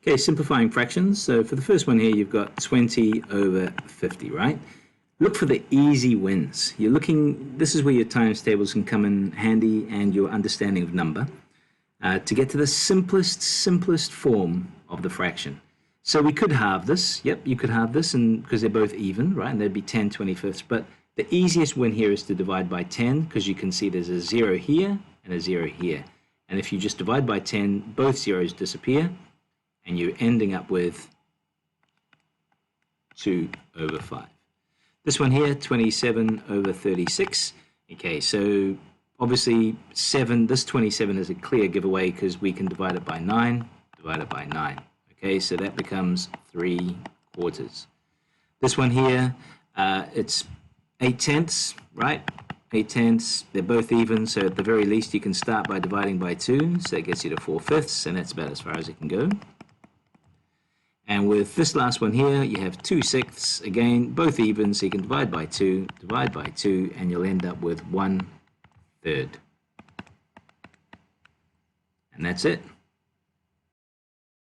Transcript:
Okay, simplifying fractions. So for the first one here, you've got 20 over 50, right? Look for the easy wins. You're looking, this is where your times tables can come in handy and your understanding of number to get to the simplest form of the fraction. So we could halve this. Yep, you could halve this and because they're both even, right? And there'd be 10 25ths. But the easiest win here is to divide by 10 because you can see there's a 0 here and a 0 here. And if you just divide by 10, both zeros disappear and you're ending up with 2 over 5. This one here, 27 over 36. Okay, so obviously this 27 is a clear giveaway because we can divide it by 9, divide it by 9. Okay, so that becomes 3/4. This one here, it's 8/10, right? 8/10, they're both even, so at the very least you can start by dividing by 2, so that gets you to 4/5, and that's about as far as it can go. And with this last one here, you have 2/6, again, both even, so you can divide by 2, and you'll end up with 1/3. And that's it.